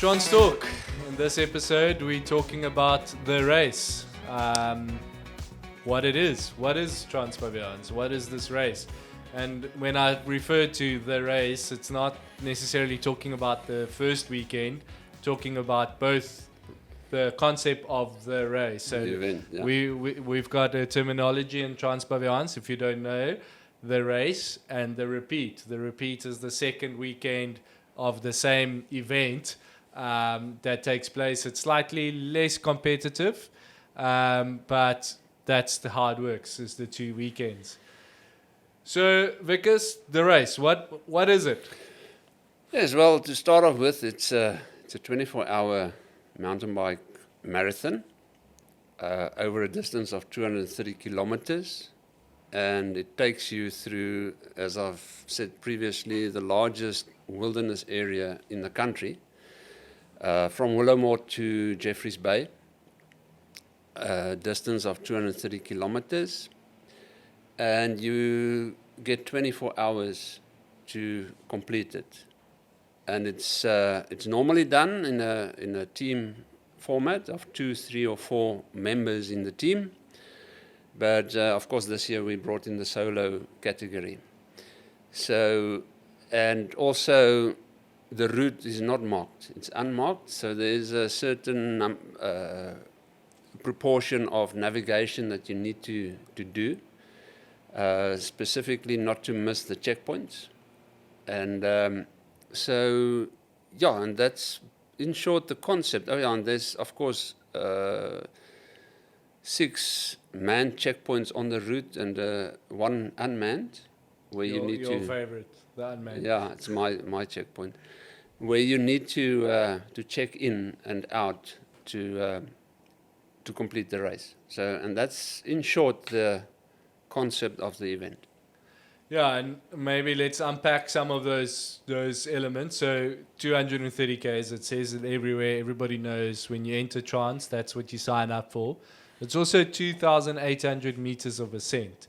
Trans Talk. In this episode, we're talking about the race. What it is. What is Transpavians? What is this race? And when I refer to the race, it's not necessarily talking about the first weekend, talking about both the concept of the race. So The event, yeah. we've got a terminology in Transpavians, if you don't know, the race and the repeat. The repeat is the second weekend of the same event that takes place. It's slightly less competitive, but that's how it works, is the 2 weekends. So, wikcus, the race, what is it? Yes, well, to start off with, it's a 24-hour mountain bike marathon over a distance of 230 kilometers. And it takes you through, as I've said previously, the largest wilderness area in the country, from Willowmore to Jeffreys Bay, a distance of 230 kilometers. And you get 24 hours to complete it. And it's normally done in a team format of 2, 3, or 4 members in the team. But of course, this year we brought in the solo category. So, and also the route is not marked; it's unmarked. So there is a certain proportion of navigation that you need to do, specifically not to miss the checkpoints. And so, yeah, and that's in short the concept. Oh yeah, and there's of course 6 manned checkpoints on the route and 1 unmanned, where you need your to. favorite, the unmanned. Yeah, it's my checkpoint, where you need to check in and out to complete the race. So, and that's in short the concept of the event. Yeah, and maybe let's unpack some of those elements. So 230 Ks, it says it everywhere. Everybody knows when you enter trance, that's what you sign up for. It's also 2,800 meters of ascent,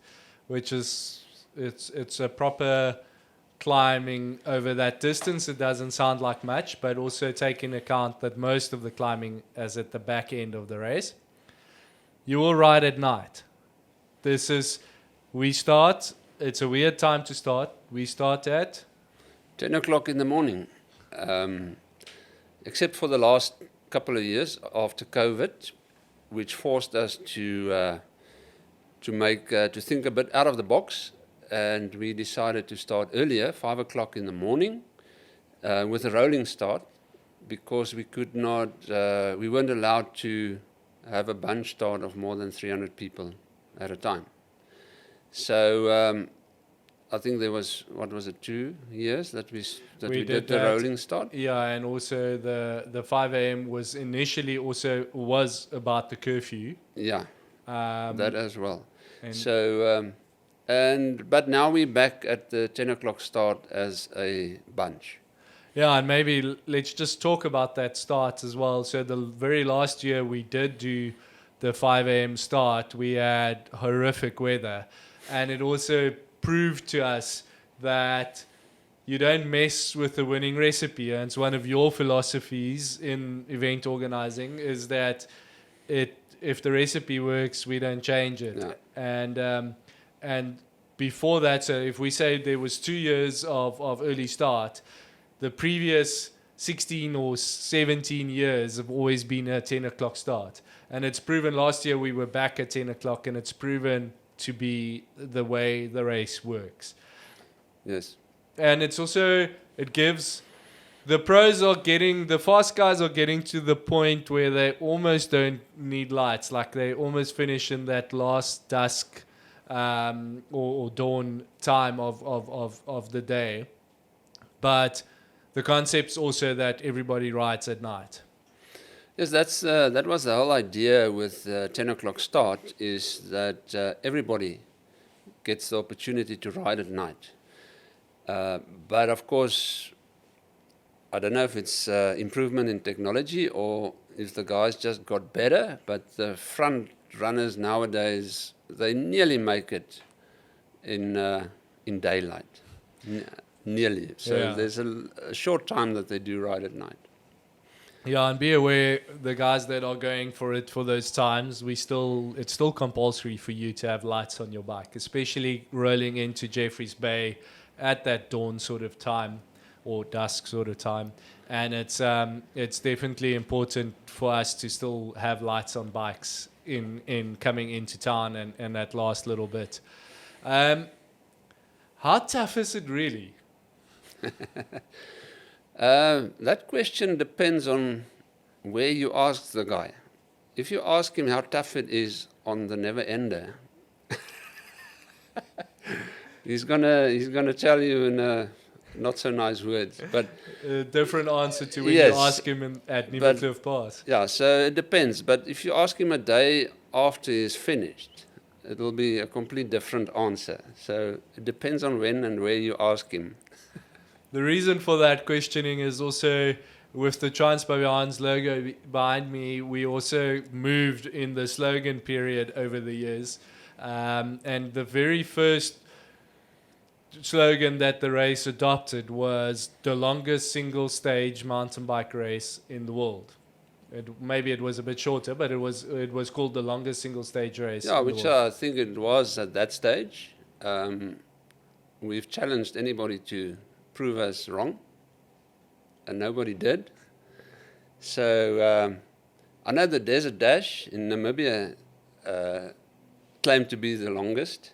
which is it's a proper climbing over that distance. It doesn't sound like much, but also take into account that most of the climbing is at the back end of the race. You will ride at night. We start. It's a weird time to start. We start at 10 o'clock in the morning, except for the last couple of years after COVID, which forced us to think a bit out of the box, and we decided to start earlier, 5 o'clock in the morning, with a rolling start, because we weren't allowed to have a bunch start of more than 300 people at a time. So I think there was, 2 years that we did the rolling start? Yeah, and also the 5 a.m. was initially also was about the curfew. Yeah, that as well. So, but now we're back at the 10 o'clock start as a bunch. Yeah, and maybe let's just talk about that start as well. So the very last year we did do the 5 a.m. start, we had horrific weather. And it also proved to us that you don't mess with the winning recipe. And it's one of your philosophies in event organizing, is that if the recipe works, we don't change it. Yeah. And before that, so if we say there was 2 years of early start, the previous 16 or 17 years have always been a 10 o'clock start. And it's proven last year we were back at 10 o'clock, and it's proven to be the way the race works. Yes. And it's also, it gives, the fast guys are getting to the point where they almost don't need lights, like they almost finish in that last dusk or dawn time of the day. But the concept's also that everybody rides at night. Yes, that was the whole idea with 10 o'clock start, is that everybody gets the opportunity to ride at night. But of course, I don't know if it's improvement in technology or if the guys just got better, but the front runners nowadays, they nearly make it in daylight. Nearly. So there's a short time that they do ride at night. Yeah, and be aware the guys that are going for it for those times. It's still compulsory for you to have lights on your bike, especially rolling into Jeffreys Bay at that dawn sort of time or dusk sort of time. And it's definitely important for us to still have lights on bikes in coming into town and that last little bit. Um, how tough is it really? That question depends on where you ask the guy. If you ask him how tough it is on the Never Ender, he's gonna tell you in not so nice words. But A different answer to when you yes, ask him at but Nieuwecliff Pass. yeah, so it depends. But if you ask him a day after he's finished, it'll be a complete different answer. So it depends on when and where you ask him. The reason for that questioning is also with the Transpavians logo behind me, we also moved in the slogan period over the years. And the very first slogan that the race adopted was the longest single stage mountain bike race in the world. Maybe it was a bit shorter, but it was called the longest single stage race. Yeah, in the which world. I think it was at that stage. We've challenged anybody to prove us wrong, and nobody did. So I know the Desert Dash in Namibia claimed to be the longest,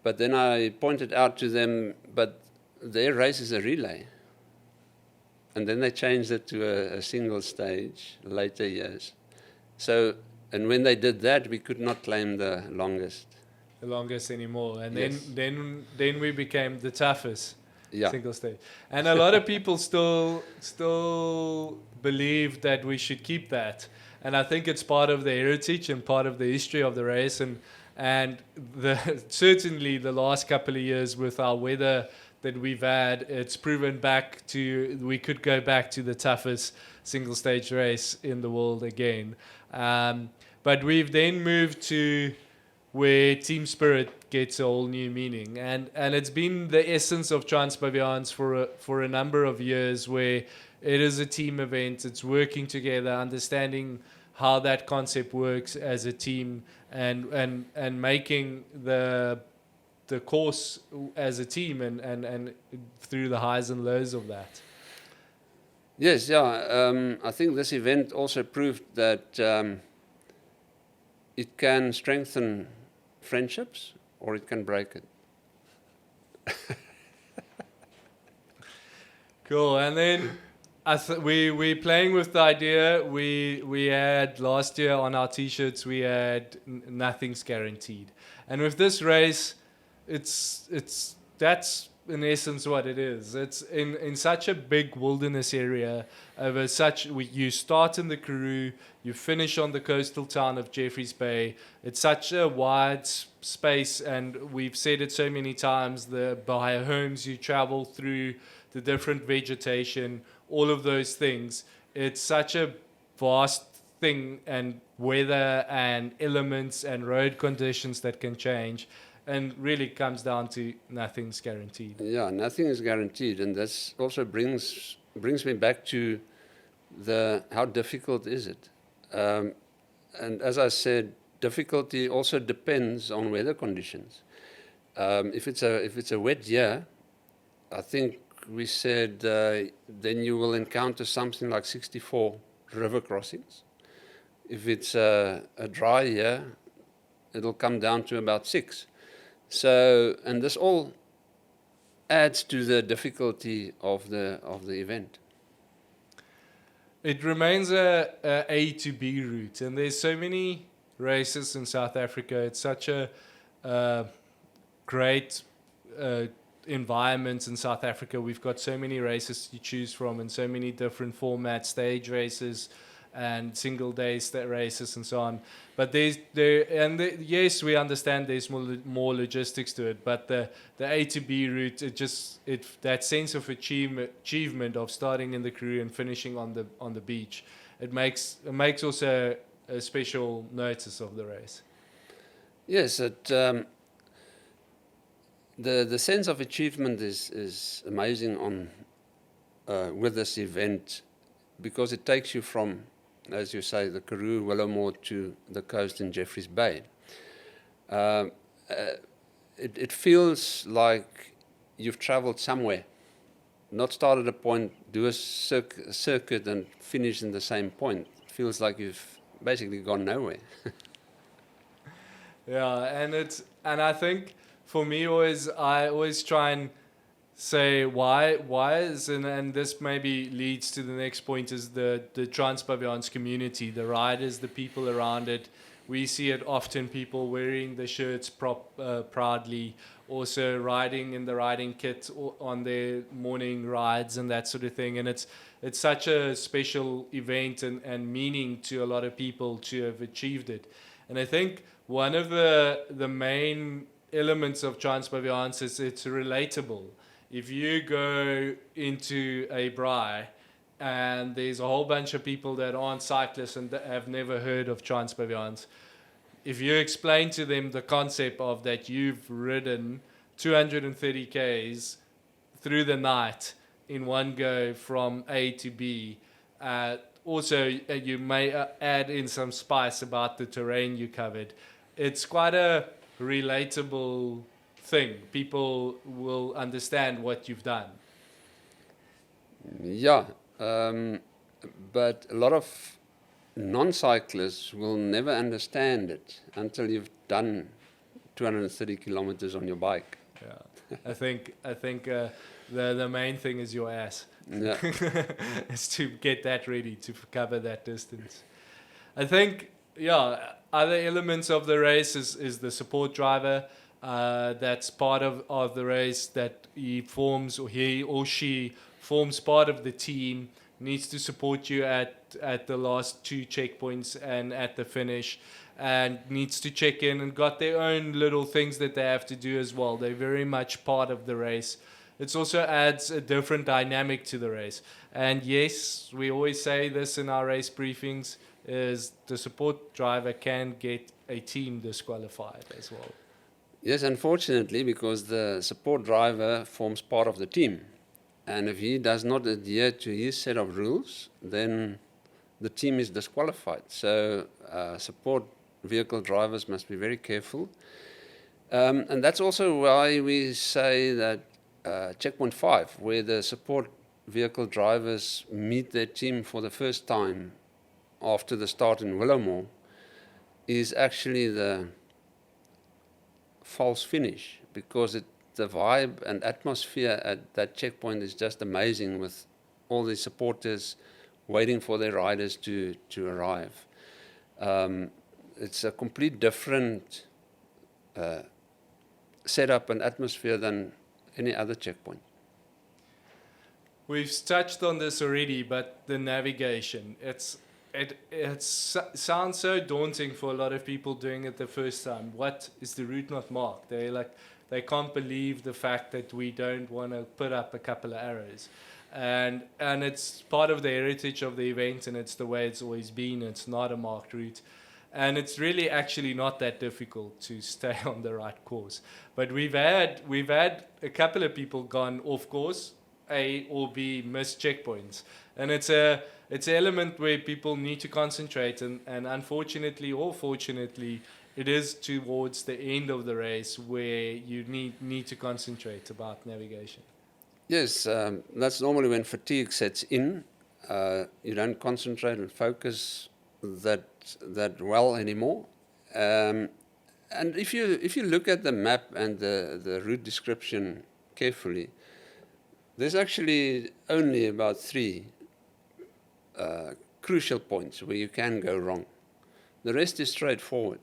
but then I pointed out to them, but their race is a relay. And then they changed it to a single stage later years. So, and when they did that, we could not claim the longest. The longest anymore, and Yes. then we became the toughest. Yeah. Single stage. And a lot of people still believe that we should keep that. And I think it's part of the heritage and part of the history of the race. And certainly the last couple of years with our weather that we've had, it's proven we could go back to the toughest single stage race in the world again. But we've then moved to where team spirit gets a whole new meaning, and it's been the essence of Transpavians for a number of years, where it is a team event. It's working together, understanding how that concept works as a team, and making the course as a team, and through the highs and lows of that. Yes, yeah. I think this event also proved that it can strengthen friendships or it can break it. Cool. And then we're playing with the idea. We had last year on our t-shirts, we had nothing's guaranteed. And with this race, that's in essence what it is. It's in such a big wilderness area over you start in the Karoo, you finish on the coastal town of Jeffreys Bay. It's such a wide space, and we've said it so many times, the biomes you travel through, the different vegetation, all of those things. It's such a vast thing, and weather and elements and road conditions that can change, and really comes down to nothing's guaranteed. Yeah, nothing is guaranteed, and this also brings me back to how difficult is it. And as I said, difficulty also depends on weather conditions. If it's a wet year, I think we said then you will encounter something like 64 river crossings. If it's a dry year, it'll come down to about 6. So, and this all adds to the difficulty of the event. It remains a to B route, and there's so many races in South Africa. It's such a great environment in South Africa. We've got so many races to choose from, and so many different formats, stage races and single day races and so on. But yes, we understand there's more logistics to it, but the A to B route, that sense of achievement of starting in the Karoo and finishing on the beach, it makes also a special notice of the race. Yes, the sense of achievement is amazing with this event, because it takes you from, as you say, the Karoo, Willowmore to the coast in Jeffreys Bay. Um, uh, it feels like you've traveled somewhere, not start at a point, do a circuit and finish in the same point. It feels like you've basically gone nowhere. Yeah, and I think for me I always try and say why is and this maybe leads to the next point is the Transpavillons community, the riders, the people around it. We see it often, people wearing the shirts proudly, also riding in the riding kit on their morning rides and that sort of thing. And it's such a special event and meaning to a lot of people to have achieved it. And I think one of the main elements of Transpavillons is it's relatable. If you go into a braai and there's a whole bunch of people that aren't cyclists and that have never heard of Transpavillons, if you explain to them the concept of that you've ridden 230 Ks through the night in one go from A to B, also you may add in some spice about the terrain you covered. It's quite a relatable thing. People will understand what you've done. Yeah, but a lot of non-cyclists will never understand it until you've done 230 kilometers on your bike. Yeah, I think the main thing is your ass. Yeah. Is to get that ready to cover that distance. I think, yeah, other elements of the race is the support driver. That's part of the race that he or she forms part of the team, needs to support you at the last two checkpoints and at the finish, and needs to check in and got their own little things that they have to do as well. They're very much part of the race. It also adds a different dynamic to the race. And yes, we always say this in our race briefings, is the support driver can get a team disqualified as well. Yes, unfortunately, because the support driver forms part of the team. And if he does not adhere to his set of rules, then the team is disqualified. So support vehicle drivers must be very careful. And that's also why we say that checkpoint 5, where the support vehicle drivers meet their team for the first time after the start in Willowmore, is actually the false finish, because the vibe and atmosphere at that checkpoint is just amazing, with all the supporters waiting for their riders to arrive. It's a complete different setup and atmosphere than any other checkpoint. We've touched on this already, but the navigation, it sounds so daunting for a lot of people doing it the first time. What is the route not marked? They can't believe the fact that we don't want to put up a couple of arrows. And it's part of the heritage of the event, and it's the way it's always been. It's not a marked route. And it's really actually not that difficult to stay on the right course. But we've had a couple of people gone off course, A or B, missed checkpoints. And it's an element where people need to concentrate, and unfortunately or fortunately, it is towards the end of the race where you need to concentrate about navigation. Yes, that's normally when fatigue sets in. You don't concentrate and focus that well anymore. And if you look at the map and the route description carefully, there's actually only about 3 crucial points where you can go wrong. The rest is straightforward.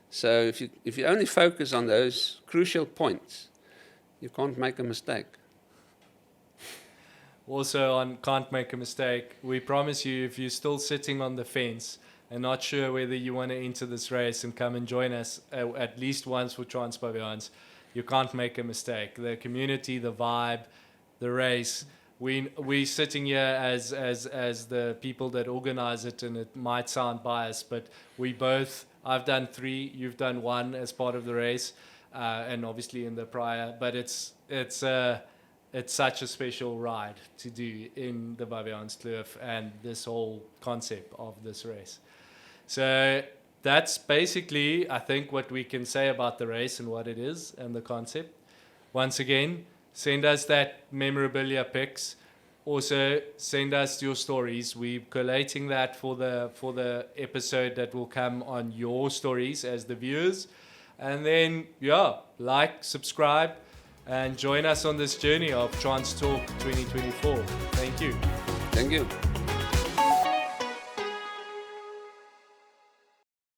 So if you only focus on those crucial points, you can't make a mistake. Also, on can't make a mistake, we promise you, if you're still sitting on the fence and not sure whether you want to enter this race and come and join us at least once for Transpavillons, you can't make a mistake. The community, the vibe, the race. We sitting here as the people that organize it, and it might sound biased, but I've done 3, you've done 1 as part of the race, and obviously in the prior. But it's it's such a special ride to do in the Baviaanskloof and this whole concept of this race. So that's basically, I think, what we can say about the race and what it is and the concept. Once again, send us that memorabilia pics. Also, send us your stories. We're collating that for the episode that will come on your stories as the viewers. And then, like, subscribe, and join us on this journey of Trans Talk 2024. Thank you. Thank you.